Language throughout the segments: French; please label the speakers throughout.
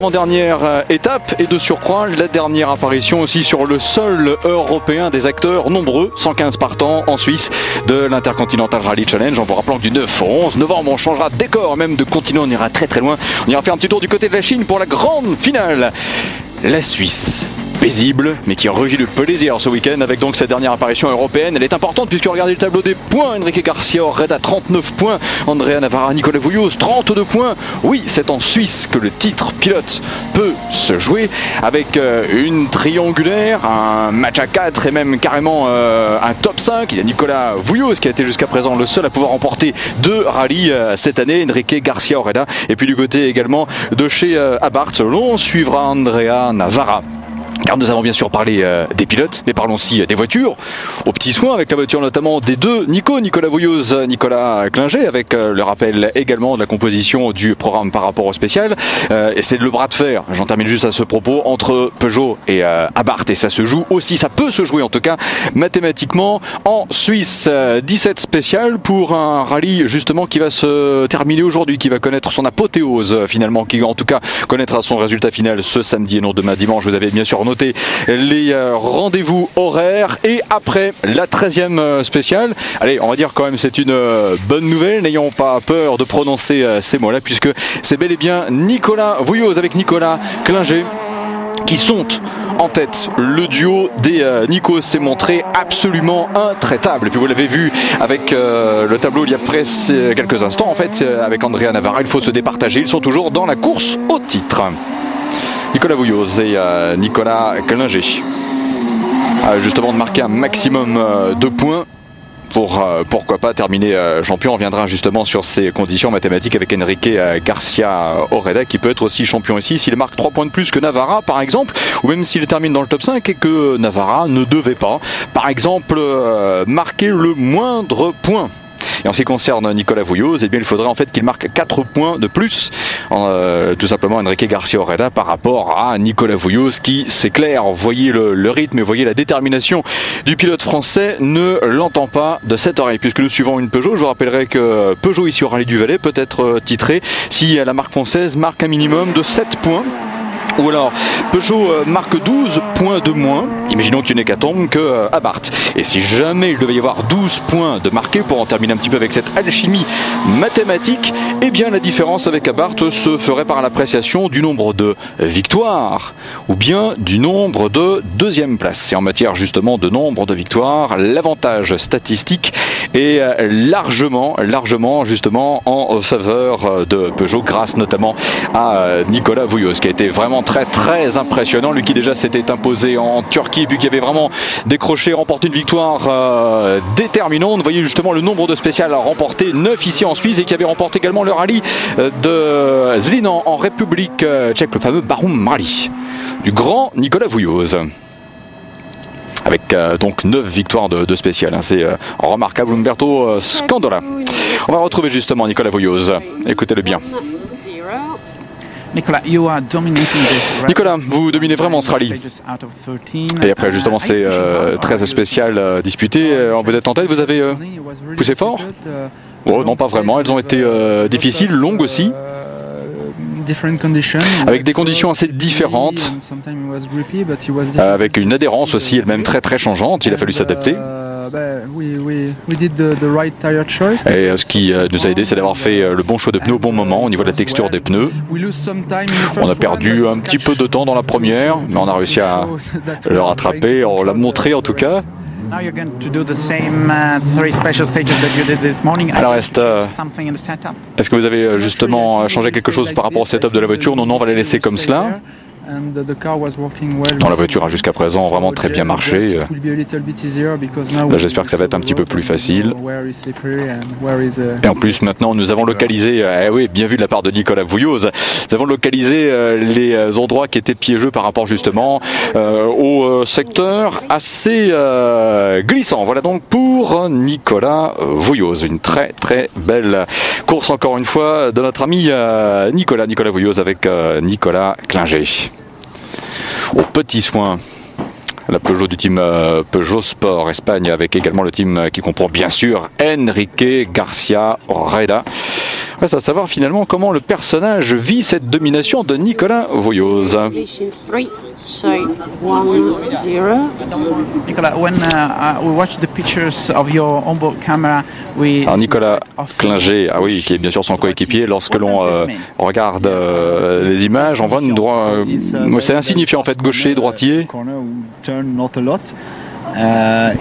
Speaker 1: Dernière étape et de surcroît la dernière apparition aussi sur le sol européen des acteurs nombreux, 115 partants en Suisse de l'Intercontinental Rally Challenge. En vous rappelant que du 9 au 11 novembre on changera de décor, même de continent, on ira très loin. On ira faire un petit tour du côté de la Chine pour la grande finale. La Suisse, paisible, mais qui revit le plaisir ce week-end avec donc sa dernière apparition européenne. Elle est importante puisque regardez le tableau des points. Enrique Garcia Orreda 39 points, Andrea Navarra, Nicolas Vouilloz 32 points. Oui, c'est en Suisse que le titre pilote peut se jouer avec une triangulaire, un match à 4 et même carrément un top 5. Il y a Nicolas Vouilloz qui a été jusqu'à présent le seul à pouvoir remporter 2 rallyes cette année, Enrique Garcia Orreda. Et puis du côté également de chez Abarth, l'on suivra Andrea Navarra. Car nous avons bien sûr parlé des pilotes, mais parlons aussi des voitures, aux petits soins avec la voiture notamment des deux Nicolas Vouilloz, Nicolas Klinger, avec le rappel également de la composition du programme par rapport au spécial. Et c'est le bras de fer, j'en termine juste à ce propos, entre Peugeot et Abarth, et ça se joue aussi, ça peut se jouer en tout cas mathématiquement en Suisse. 17 spécial pour un rallye justement qui va se terminer aujourd'hui, qui va connaître son apothéose finalement, qui en tout cas connaîtra son résultat final ce samedi et non demain dimanche. Vous avez bien sûr noté les rendez-vous horaires et après la 13e spéciale. Allez, on va dire quand même c'est une bonne nouvelle, n'ayons pas peur de prononcer ces mots-là puisque c'est bel et bien Nicolas Vouilloz avec Nicolas Klinger qui sont en tête. Le duo des Nikos s'est montré absolument intraitable. Et puis vous l'avez vu avec le tableau il y a presque quelques instants en fait avec Andrea Navarra. Il faut se départager, ils sont toujours dans la course au titre. Nicolas Vouilloz et Nicolas Klinger justement de marquer un maximum de points pour pourquoi pas terminer champion. On reviendra justement sur ces conditions mathématiques avec Enrique Garcia Orreda qui peut être aussi champion ici s'il marque 3 points de plus que Navarra par exemple, ou même s'il termine dans le top 5 et que Navarra ne devait pas par exemple marquer le moindre point. Et en ce qui concerne Nicolas Vouilloz, eh bien, il faudrait en fait qu'il marque 4 points de plus, tout simplement Enrique Garcia Orreda par rapport à Nicolas Vouilloz qui, c'est clair, voyez le rythme et voyez la détermination du pilote français, ne l'entend pas de cette oreille. Puisque nous suivons une Peugeot, je vous rappellerai que Peugeot ici au Rallye du Valais peut être titré si la marque française marque un minimum de 7 points. Ou alors Peugeot marque 12 points de moins, imaginons qu'il n'y ait qu'Atombe que Abarth. Et si jamais il devait y avoir 12 points de marqués, pour en terminer un petit peu avec cette alchimie mathématique, eh bien la différence avec Abarth se ferait par l'appréciation du nombre de victoires ou bien du nombre de deuxième place. Et en matière justement de nombre de victoires, l'avantage statistique est largement justement en faveur de Peugeot grâce notamment à Nicolas Vouilloz qui a été vraiment très impressionnant, lui qui déjà s'était imposé en Turquie puis qui avait vraiment décroché, remporté une victoire déterminante. Vous voyez justement le nombre de spéciales à remporter, 9 ici en Suisse, et qui avait remporté également le rallye de Zlín en République tchèque, le fameux Barum Rally du grand Nicolas Vouilloz. Avec donc 9 victoires de spécial, hein. C'est remarquable. Umberto Scandola. On va retrouver justement Nicolas Vouilloz, écoutez-le bien. Nicolas, vous dominez vraiment ce rallye. Et après justement ces 13 spéciales disputées, vous êtes en tête, vous avez poussé fort? Oh, non, pas vraiment, elles ont été difficiles, longues aussi. Avec des conditions assez différentes, avec une adhérence aussi elle-même très changeante, il a fallu s'adapter. Et ce qui nous a aidé, c'est d'avoir fait le bon choix de pneus au bon moment au niveau de la texture des pneus. On a perdu un petit peu de temps dans la première, mais on a réussi à le rattraper, on l'a montré en tout cas. Alors est-ce que vous avez justement changé quelque chose par rapport au setup de la voiture? Non, on va les laisser comme cela. Non, la voiture a jusqu'à présent vraiment très bien marché. Là, j'espère que ça va être un petit peu plus facile. Et en plus, maintenant, nous avons localisé, oui, bien vu de la part de Nicolas Vouilloz, nous avons localisé les endroits qui étaient piégeux par rapport justement au secteur assez glissant. Voilà donc pour Nicolas Vouilloz. Une très belle course encore une fois de notre ami Nicolas Vouilloz avec Nicolas Klinger. Au petit soin, la Peugeot du team Peugeot Sport Espagne, avec également le team qui comprend bien sûr Enrique Garcia Orreda. Reste à savoir finalement comment le personnage vit cette domination de Nicolas Voyoz.
Speaker 2: Nicolas, when we watch the pictures of your onboard camera,
Speaker 1: alors Nicolas Klinger, ah oui, qui est bien sûr son coéquipier, lorsque l'on regarde les images, on voit une droite. C'est insignifiant en fait, gaucher, droitier.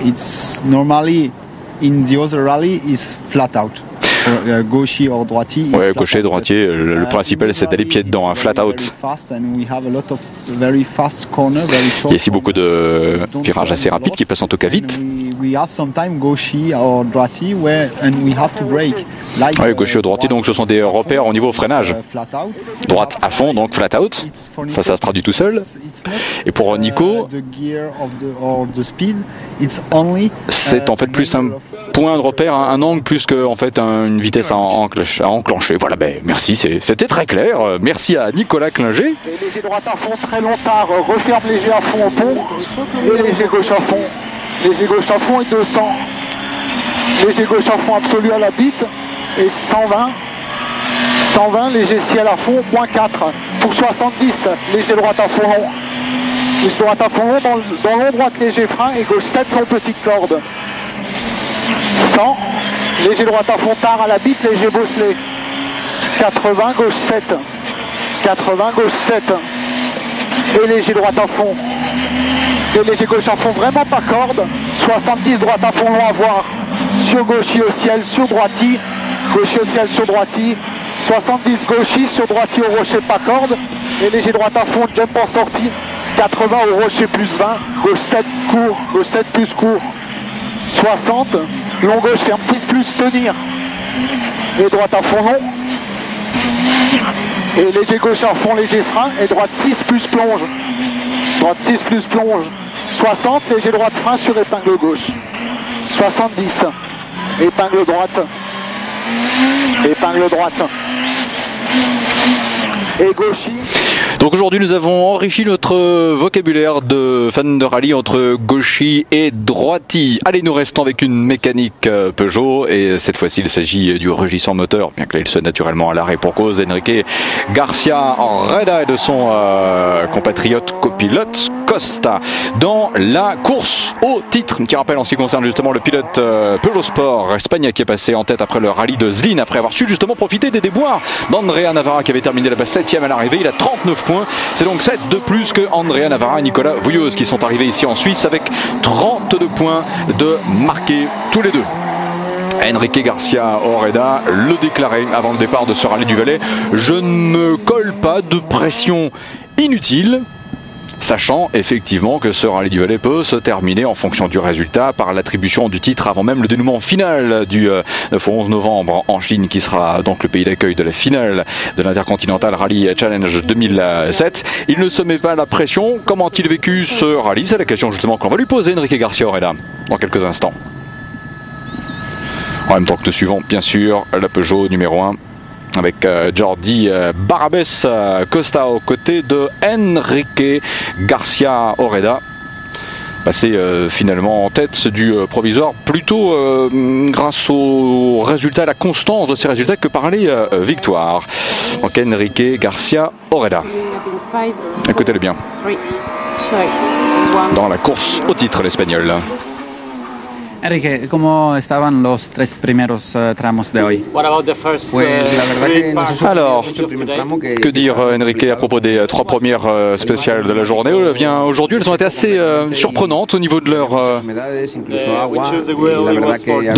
Speaker 3: It's normally in the other rally is flat out. Gaucher or droitier.
Speaker 1: Ouais, gaucher, droitier. Le principal, c'est d'aller pied dedans, un flat out. Il y a ici beaucoup de virages assez rapides qui passent en tout cas vite.
Speaker 3: Oui, gaucher ou droitier,
Speaker 1: ou droitier, donc ce sont des repères au niveau freinage. Droite à fond, donc flat out. Ça se traduit tout seul. Et pour Nico, c'est en fait plus un point de repère, un angle, plus que en fait une vitesse à enclencher. Voilà, ben merci, c'était très clair. Merci à Nicolas Klinger.
Speaker 4: Léger droite à fond, très long tard, referme léger à fond au pont, et léger gauche à fond. Léger gauche à fond et 200. Léger gauche à fond absolu à la bite, et 120. 120, léger ciel à fond, moins 4. Pour 70, léger droite à fond long. Léger droite à fond long, dans long droite léger frein, et gauche 7, long petite corde. 100, léger droite à fond tard à la bite, léger bosselé. 80, gauche 7. 80, gauche 7. Et léger droite à fond. Et léger gauche à fond, vraiment pas corde. 70, droite à fond long à voir. Sur gauchis au ciel, sur droiti. Gauchis au ciel, sur droiti. 70, gauchis, sur droiti au rocher, pas corde. Et léger droite à fond, jump en sortie. 80 au rocher plus 20. Gauche 7, court. Gauche 7 plus court. 60. Long gauche ferme 6 plus tenir. Et droite à fond long. Et léger gauche à fond, léger frein. Et droite 6 plus plonge. Droite 6 plus plonge. 60, léger droite frein sur épingle gauche. 70. Épingle droite. Épingle droite. Et gauchis.
Speaker 1: Donc aujourd'hui nous avons enrichi notre vocabulaire de fan de rallye entre gauchis et droiti. Allez, nous restons avec une mécanique Peugeot et cette fois-ci il s'agit du rugissant moteur, bien que là il soit naturellement à l'arrêt pour cause d'Enrique Garcia Orreda et de son compatriote copilote Costa dans la course au titre qui rappelle en ce qui concerne justement le pilote Peugeot Sport espagnol qui est passé en tête après le rallye de Zlin après avoir su justement profiter des déboires d'Andrea Navarra qui avait terminé là-bas 7e à l'arrivée. Il a 39 points, c'est donc 7 de plus que Andrea Navarra et Nicolas Voyoz qui sont arrivés ici en Suisse avec 32 points de marqués tous les deux. Enrique Garcia Orreda le déclarait avant le départ de ce rallye du Valais: je ne me colle pas de pression inutile, sachant effectivement que ce rallye du Valais peut se terminer en fonction du résultat par l'attribution du titre avant même le dénouement final du 9 au 11 novembre en Chine, qui sera donc le pays d'accueil de la finale de l'Intercontinental Rally Challenge 2007. Il ne se met pas la pression. Comment a-t-il vécu ce rallye? C'est la question justement qu'on va lui poser, Enrique Garcia Orreda, dans quelques instants. En même temps que nous suivons bien sûr la Peugeot numéro 1 avec Jordi Barrabés Costa aux côtés de Enrique Garcia Orreda, passé finalement en tête du provisoire plutôt grâce aux résultats, à la constance de ces résultats que par les victoires. Donc Enrique Garcia Orreda, écoutez-le bien, dans la course au titre l'Espagnol.
Speaker 2: Enrique, ¿cómo estaban los tres primeros tramos de hoy?
Speaker 1: Alors, que dire Enrique à propos des trois premières spéciales de la journée? Eh bien, aujourd'hui, elles ont été assez surprenantes au niveau de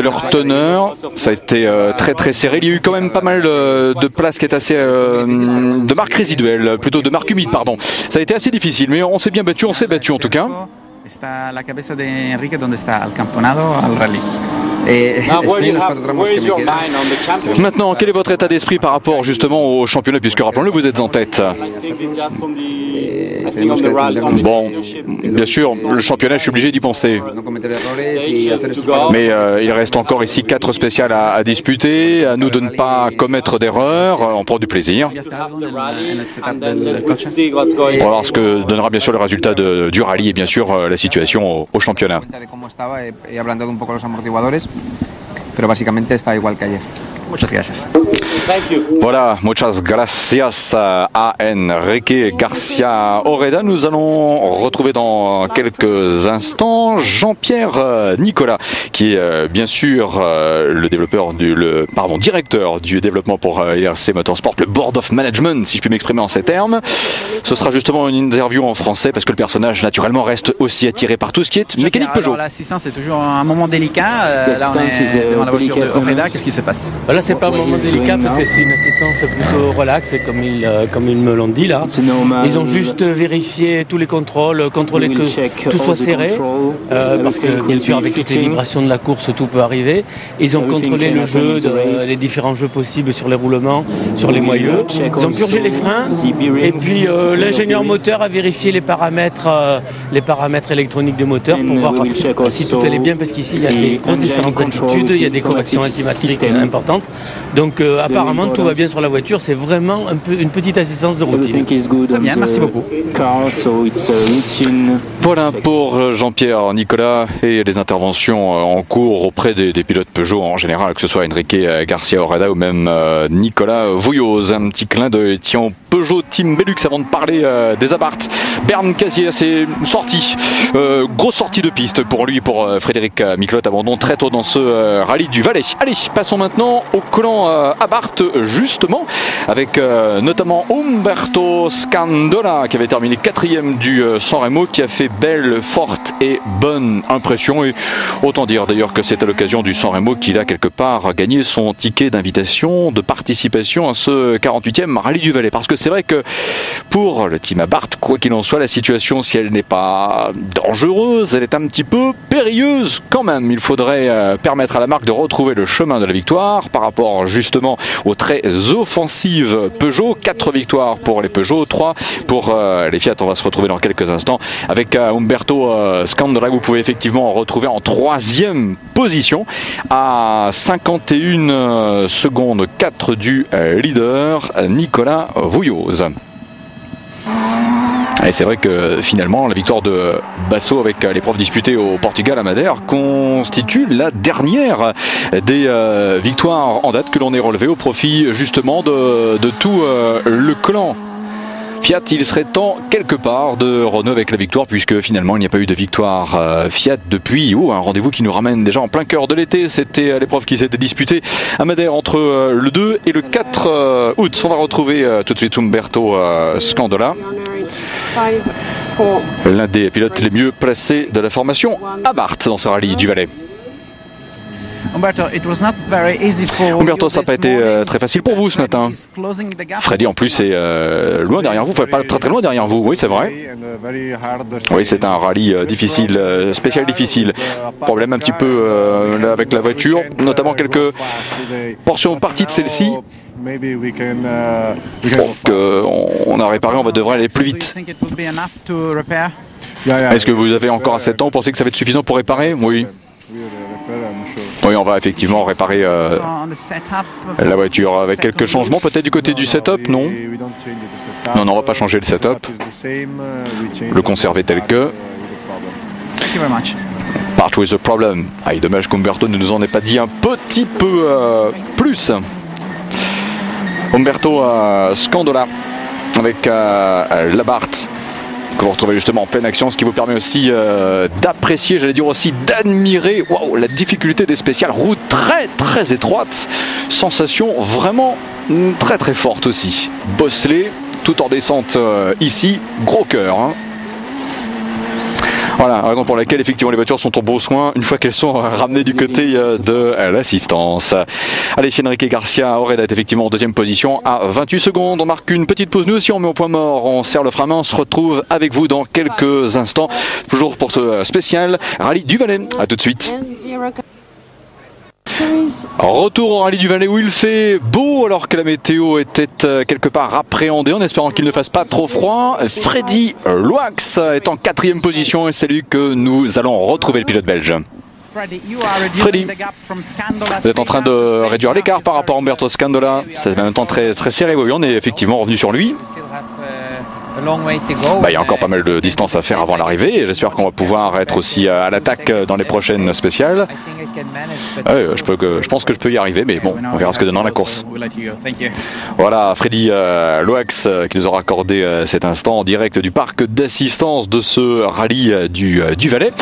Speaker 1: leur teneur. Ça a été très très serré. Il y a eu quand même pas mal de places qui étaient assez de marques résiduelles, plutôt de marques humides, pardon. Ça a été assez difficile, mais on s'est bien battu, on s'est battu en tout cas.
Speaker 2: Está la cabeza de Enrique, donde está al campeonato, al rally.
Speaker 1: Maintenant, quel est votre état d'esprit par rapport justement au championnat, puisque rappelons-le, vous êtes en tête? Bon, bien sûr, le championnat, je suis obligé d'y penser. Mais il reste encore ici 4 spéciales à disputer, à nous de ne pas commettre d'erreurs, on prend du plaisir. On va voir ce que donnera bien sûr le résultat du rallye et bien sûr la situation au championnat.
Speaker 5: Pero básicamente está igual que ayer.
Speaker 2: Muchas gracias.
Speaker 1: Voilà, muchas gracias à Enrique Garcia Oreda. Nous allons retrouver dans quelques instants Jean-Pierre Nicolas, qui est bien sûr directeur du développement pour IRC Motorsport, le Board of Management, si je puis m'exprimer en ces termes. Ce sera justement une interview en français parce que le personnage naturellement reste aussi attiré par tout ce qui est mécanique Peugeot.
Speaker 2: L'assistance c'est toujours un moment délicat. Là on est devant la voiture de Oreda. Qu'est-ce qui se passe?
Speaker 5: Là c'est pas un moment délicat parce que c'est une assistance plutôt relaxe comme ils me l'ont dit là. Ils ont juste vérifié tous les contrôles, contrôlé que tout soit serré parce que bien sûr avec toutes les vibrations de la course tout peut arriver. Ils ont contrôlé le jeu, les différents jeux possibles sur les roulements, sur les moyeux. Ils ont purgé les freins et puis l'ingénieur moteur a vérifié les paramètres électroniques du moteur pour voir si tout allait bien parce qu'ici il y a des grosses différences d'altitude, il y a des corrections altimétriques importantes. Donc apparemment tout va bien sur la voiture, c'est vraiment une petite assistance de routine.
Speaker 2: Très bien, merci beaucoup.
Speaker 1: Voilà pour Jean-Pierre Nicolas et les interventions en cours auprès des pilotes Peugeot en général, que ce soit Enrique Garcia Oreda ou même Nicolas Vouilloz. Un petit clin d'œil tiens Peugeot Team Belux avant de parler des Abarth. Bernd Casier s'est sorti, grosse sortie de piste pour lui, pour Frédéric Miclotte, abandon très tôt dans ce rallye du Valais. Allez, passons maintenant au collant Abarth justement, avec notamment Umberto Scandola qui avait terminé 4e du San Remo, qui a fait belle, forte et bonne impression, et autant dire d'ailleurs que c'est à l'occasion du San Remo qu'il a quelque part gagné son ticket d'invitation de participation à ce 48e rallye du Valais, parce que c'est vrai que pour le team Abarth, quoi qu'il en soit, la situation, si elle n'est pas dangereuse, elle est un petit peu périlleuse quand même. Il faudrait permettre à la marque de retrouver le chemin de la victoire par rapport justement aux très offensives Peugeot. 4 victoires pour les Peugeot, 3 pour les Fiat. On va se retrouver dans quelques instants avec Umberto Scandola, que vous pouvez effectivement retrouver en 3e position à 51 secondes 4 du leader Nicolas Vouilloz. Et c'est vrai que finalement la victoire de Basso avec l'épreuve disputée au Portugal à Madère constitue la dernière des victoires en date que l'on ait relevées au profit justement de tout le clan Fiat. Il serait temps quelque part de renouer avec la victoire, puisque finalement il n'y a pas eu de victoire Fiat depuis un rendez-vous qui nous ramène déjà en plein cœur de l'été. C'était l'épreuve qui s'était disputée à Madère entre le 2 et le 4 août. On va retrouver tout de suite Umberto Scandola, l'un des pilotes les mieux placés de la formation Abarth dans ce rallye du Valais. Umberto, ça n'a pas été très facile pour vous ce matin. Freddy en plus est loin derrière vous, pas très très loin derrière vous, oui c'est vrai. Oui, c'est un rallye difficile, spécial difficile. Problème un petit peu avec la voiture, notamment quelques portions parties de celle-ci. On a réparé, on devrait aller plus vite. Est-ce que vous avez encore assez de temps? Vous pensez que ça va être suffisant pour réparer? Oui. Oui, on va effectivement réparer la voiture avec quelques changements, peut-être du côté du setup, non? Non, on va pas changer le setup. Le conserver tel que. Part with the problem. Dommage qu'Umberto ne nous en ait pas dit un petit peu plus. Umberto Scandola avec l'Abarth, que vous retrouvez justement en pleine action, ce qui vous permet aussi d'apprécier, j'allais dire aussi d'admirer la difficulté des spéciales, route très très étroite, sensation vraiment très très forte aussi. Bosselé, tout en descente ici, gros cœur. Voilà, raison pour laquelle effectivement les voitures sont au beau soin une fois qu'elles sont ramenées du côté de l'assistance. Allez, Enrique Garcia Oreda est effectivement en 2e position à 28 secondes. On marque une petite pause, nous aussi on met au point mort, on serre le frein à main, on se retrouve avec vous dans quelques instants, toujours pour ce spécial rallye du Valais. A tout de suite. Retour au rallye du Valais où il fait beau alors que la météo était quelque part appréhendée, en espérant qu'il ne fasse pas trop froid. Freddy Loax est en 4e position et c'est lui que nous allons retrouver, le pilote belge. Freddy, vous êtes en train de réduire l'écart par rapport à Umberto Scandola. C'est en même temps très, très serré. Oui, on est effectivement revenu sur lui. il y a encore pas mal de distance à faire avant l'arrivée. J'espère qu'on va pouvoir être aussi à l'attaque dans les prochaines spéciales. Je pense que je peux y arriver, mais bon, on verra ce que donnera la course. Voilà, Freddy Loax qui nous aura accordé cet instant en direct du parc d'assistance de ce rallye du Valais.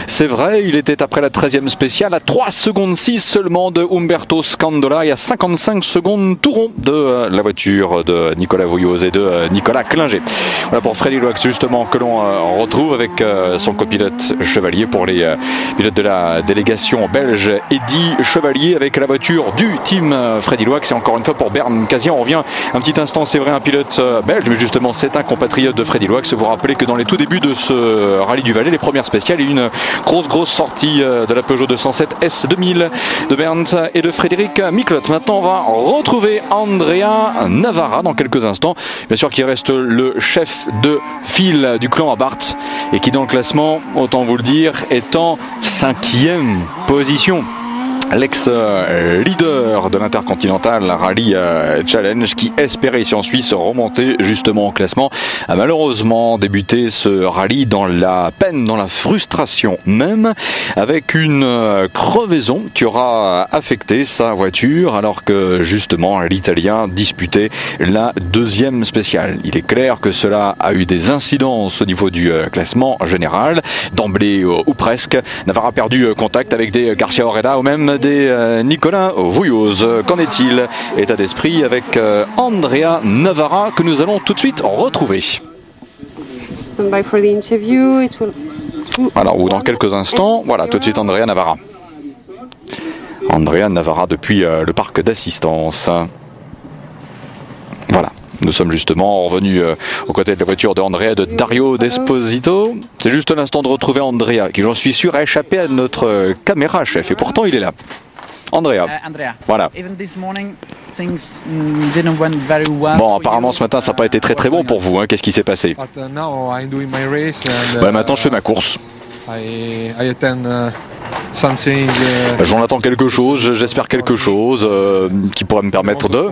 Speaker 1: C'est vrai, il était après la 13e spéciale à 3 secondes 6 seulement de Umberto Scandola et à 55 secondes tout rond de la voiture de Nicolas Vouilloz et de Nicolas Klinger. Voilà pour Freddy Loax justement que l'on retrouve avec son copilote Chevalier pour les pilotes de la délégation belge Eddy Chevalier avec la voiture du team Freddy Loax. Et encore une fois pour Bernd Casian, on revient un petit instant, c'est vrai, un pilote belge, mais justement c'est un compatriote de Freddy Loax. Vous rappelez que dans les tout débuts de ce rallye du Valais, les premières spéciales, il y a eu une grosse sortie de la Peugeot 207 S2000 de Bernd et de Frédéric Mikloth. Maintenant on va retrouver Andrea Navarra dans quelques instants, bien sûr qui reste le chef de file du clan Abarth et qui dans le classement, autant vous le dire, est en 5e position. L'ex-leader de l'Intercontinental Rally Challenge qui espérait ici en Suisse remonter justement au classement a malheureusement débuté ce rallye dans la peine, dans la frustration même, avec une crevaison qui aura affecté sa voiture alors que justement l'Italien disputait la 2e spéciale. Il est clair que cela a eu des incidences au niveau du classement général, d'emblée ou presque. Navarra a perdu contact avec des Garcia Oreda ou même des Nicolas Vouilloz. Qu'en est-il? État d'esprit avec Andrea Navarra que nous allons tout de suite retrouver. Alors, ou dans quelques instants, voilà, tout de suite Andrea Navarra. Andrea Navarra depuis le parc d'assistance. Voilà. Nous sommes justement revenus aux côtés de la voiture de Andrea, de Dario Desposito. C'est juste l'instant de retrouver Andrea, qui j'en suis sûr a échappé à notre caméra chef. Et pourtant il est là. Andrea. Voilà. Bon, apparemment ce matin ça n'a pas été très bon pour vous. Hein. Qu'est-ce qui s'est passé? Maintenant je fais ma course. J'en attends quelque chose, j'espère quelque chose qui pourrait me permettre de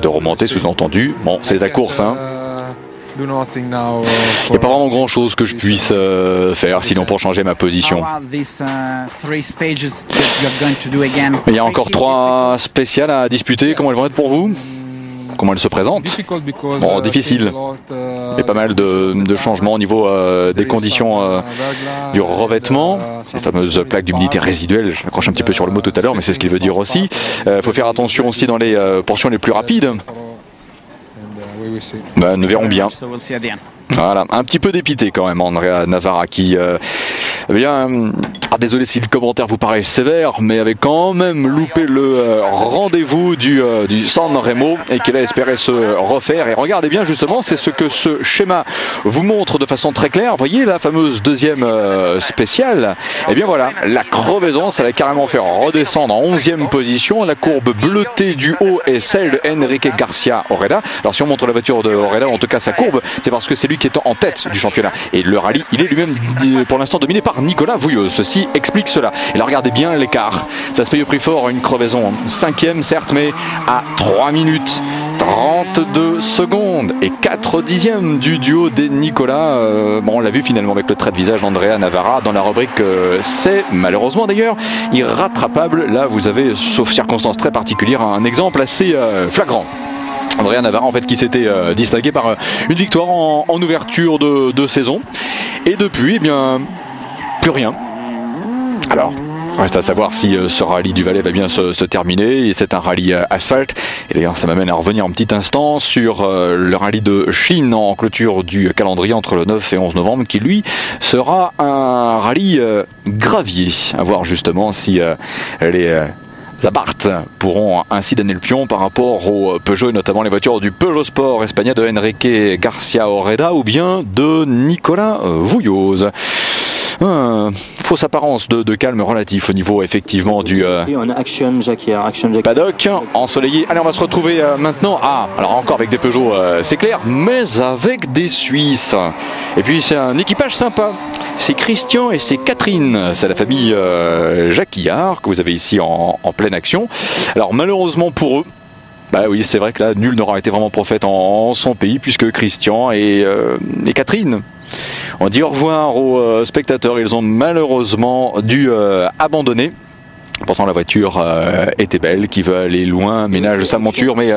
Speaker 1: remonter, sous-entendu. Bon, c'est la course, hein. Il n'y a pas vraiment grand chose que je puisse faire sinon pour changer ma position. Il y a encore 3 spéciales à disputer. Comment elles vont être pour vous? Comment elles se présentent? Bon, difficile. Il y a pas mal de changements au niveau des conditions du revêtement. Les fameuses plaques d'humidité résiduelle. J'accroche un petit peu sur le mot tout à l'heure, mais c'est ce qu'il veut dire aussi. Il faut faire attention aussi dans les portions les plus rapides. Nous verrons bien. Voilà, un petit peu dépité quand même, Andrea Navarra qui désolé si le commentaire vous paraît sévère, mais avait quand même loupé le rendez-vous du San Remo et qu'il a espéré se refaire. Et regardez bien justement, c'est ce que ce schéma vous montre de façon très claire. Vous voyez la fameuse 2e spéciale. Et bien voilà, la crevaison, ça l'a carrément fait redescendre en 11e position. La courbe bleutée du haut est celle de Enrique Garcia Oreda. Alors si on montre la voiture de Oreda, en tout cas sa courbe, c'est parce que c'est lui qui est en tête du championnat. Et le rallye, il est lui-même pour l'instant dominé par Nicolas Vouilloz. Ceci explique cela. Et là, regardez bien l'écart. Ça se paye au prix fort, une crevaison. 5e, certes, mais à 3 minutes 32 secondes et 4 dixièmes du duo des Nicolas. On l'a vu finalement avec le trait de visage d'Andrea Navarra dans la rubrique c'est malheureusement d'ailleurs irrattrapable. Là, vous avez, sauf circonstances très particulières, un exemple assez flagrant. Andrea Navarra en fait qui s'était distingué par une victoire en ouverture de saison et depuis plus rien. Alors reste à savoir si ce rallye du Valais va bien se terminer. Et c'est un rallye asphalte. Et d'ailleurs, ça m'amène à revenir un petit instant sur le rallye de Chine en clôture du calendrier entre le 9 et 11 novembre, qui lui sera un rallye gravier. À voir justement si les Abarth pourront ainsi donner le pion par rapport aux Peugeot et notamment les voitures du Peugeot Sport Espagnol de Enrique Garcia Oreda ou bien de Nicolas Vouilloz. Fausse apparence de calme relatif au niveau effectivement du paddock ensoleillé. Allez, on va se retrouver maintenant. Alors encore avec des Peugeot, c'est clair, mais avec des Suisses. Et puis c'est un équipage sympa. C'est Christian et c'est Catherine. C'est la famille Jacquillard que vous avez ici en pleine action. Alors malheureusement pour eux, Bah oui, c'est vrai que là, nul n'aura été vraiment prophète en son pays, puisque Christian et Catherine ont dit au revoir aux spectateurs. Ils ont malheureusement dû abandonner. Pourtant la voiture était belle, qui veut aller loin, ménage sa monture, mais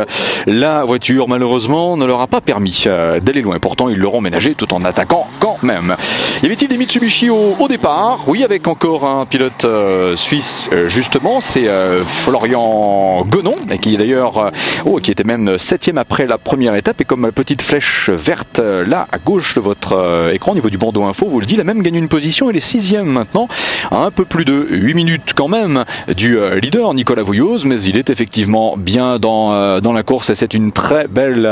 Speaker 1: la voiture malheureusement ne leur a pas permis d'aller loin. Pourtant ils l'auront ménagé tout en attaquant quand même. Y avait-il des Mitsubishi au départ? Oui, avec encore un pilote suisse justement, c'est Florian Gonon, qui d'ailleurs qui était même 7e après la première étape, et comme la petite flèche verte là à gauche de votre écran au niveau du bandeau info vous le dit, il a même gagné une position, il est 6e maintenant, à un peu plus de 8 minutes quand même du leader Nicolas Vouilloz, mais il est effectivement bien dans la course et c'est une très belle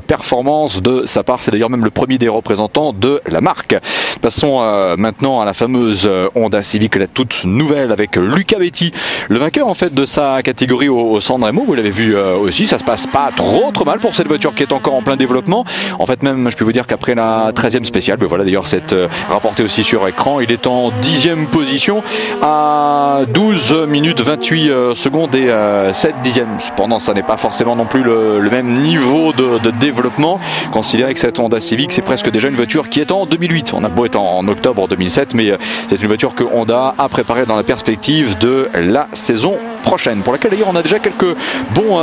Speaker 1: performance de sa part. C'est d'ailleurs même le premier des représentants de la marque. Passons maintenant à la fameuse Honda Civic, la toute nouvelle, avec Luca Betti, le vainqueur en fait de sa catégorie au Sanremo. Vous l'avez vu aussi, ça se passe pas trop mal pour cette voiture qui est encore en plein développement. En fait même je peux vous dire qu'après la 13e spéciale, mais voilà d'ailleurs c'est rapporté aussi sur écran, il est en 10e position à 12 minutes 28 secondes et 7 dixièmes. Cependant, ça n'est pas forcément non plus le même niveau de développement. Considérez que cette Honda Civic, c'est presque déjà une voiture qui est en 2008. On a beau être en octobre 2007, mais c'est une voiture que Honda a préparée dans la perspective de la saison prochaine, pour laquelle d'ailleurs on a déjà quelques bons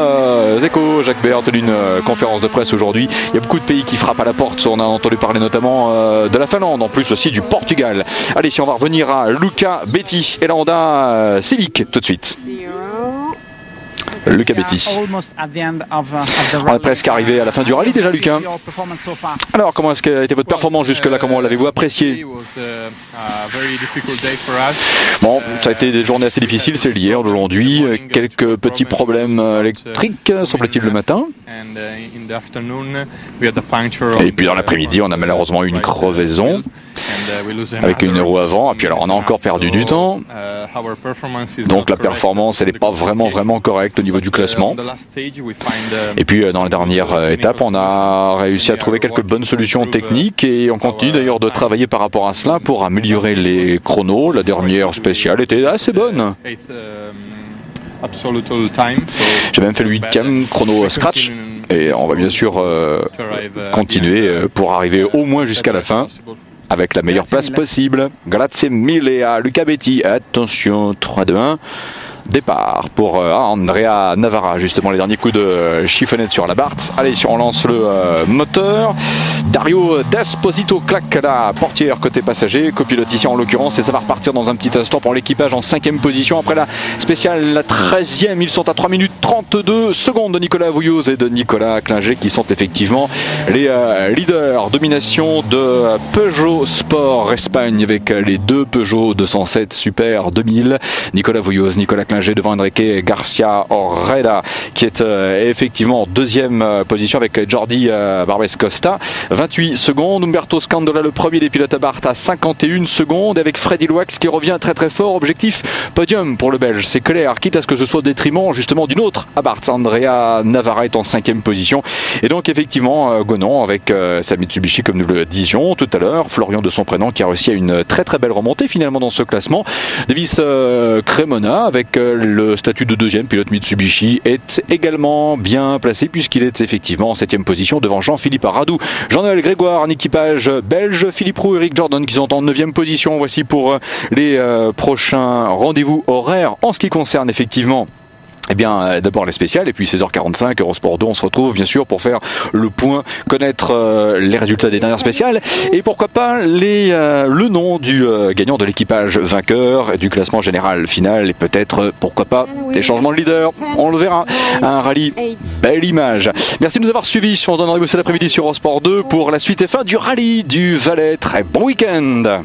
Speaker 1: échos. Jacques Baird a tenu une conférence de presse aujourd'hui. Il y a beaucoup de pays qui frappent à la porte. On a entendu parler notamment de la Finlande, en plus aussi du Portugal. Allez, si on va revenir à Luca Betti et la Honda Civic tout de suite. Luca Betti. On est presque arrivé à la fin du rallye déjà, Lucas. Alors, comment est-ce qu'a été votre performance jusque-là? Comment l'avez-vous apprécié? Bon, ça a été des journées assez difficiles, c'est l'hier d'aujourd'hui. Quelques petits problèmes électriques, semble-t-il, le matin. Et puis dans l'après-midi, on a malheureusement eu une crevaison avec une roue avant. Et puis alors, on a encore perdu du temps. Donc la performance, elle n'est pas vraiment correcte au niveau du classement. Et puis dans la dernière étape, on a réussi à trouver quelques bonnes solutions techniques et on continue d'ailleurs de travailler par rapport à cela pour améliorer les chronos. La dernière spéciale était assez bonne. J'ai même fait le 8e chrono scratch et on va bien sûr continuer pour arriver au moins jusqu'à la fin avec la meilleure place possible. Grazie mille à Luca Betti. Attention, 3-2-1. Départ pour Andrea Navarra, justement les derniers coups de chiffonnette sur la Barthes. Allez, si on lance le moteur, Dario D'Esposito claque la portière côté passager, copilote ici en l'occurrence, et ça va repartir dans un petit instant pour l'équipage en 5e position après la spéciale, la 13e. Ils sont à 3 minutes 32 secondes de Nicolas Vouilloz et de Nicolas Klinger qui sont effectivement les leaders. Domination de Peugeot Sport Espagne avec les deux Peugeot 207 Super 2000. Nicolas Vouilloz, Nicolas Klinger devant Enrique Garcia Orreda qui est effectivement en 2e position avec Jordi Barbes Costa. 28 secondes. Umberto Scandola, le premier des pilotes à Barthes, à 51 secondes, avec Freddy Loax qui revient très fort. Objectif podium pour le Belge, c'est clair, quitte à ce que ce soit au détriment justement d'une autre à Barthes. Andrea Navarra est en 5e position. Et donc effectivement Gonon avec sa Mitsubishi, comme nous le disions tout à l'heure, Florian de son prénom, qui a réussi à une très belle remontée finalement dans ce classement. Davis Cremona avec le statut de 2e pilote Mitsubishi est également bien placé puisqu'il est effectivement en 7e position devant Jean-Philippe Radou. Jean-Noël Grégoire, un équipage belge, Philippe Roux, Eric Jordan qui sont en 9e position. Voici pour les prochains rendez-vous horaires en ce qui concerne effectivement eh bien, d'abord les spéciales et puis 16h45, Eurosport 2, on se retrouve bien sûr pour faire le point, connaître les résultats des dernières spéciales et pourquoi pas le nom du gagnant de l'équipage vainqueur du classement général final et peut-être, pourquoi pas, des changements de leader. On le verra. Un rallye, belle image. Merci de nous avoir suivis. On se donne rendez-vous cet après-midi sur Eurosport 2 pour la suite et fin du rallye du Valais. Très bon week-end.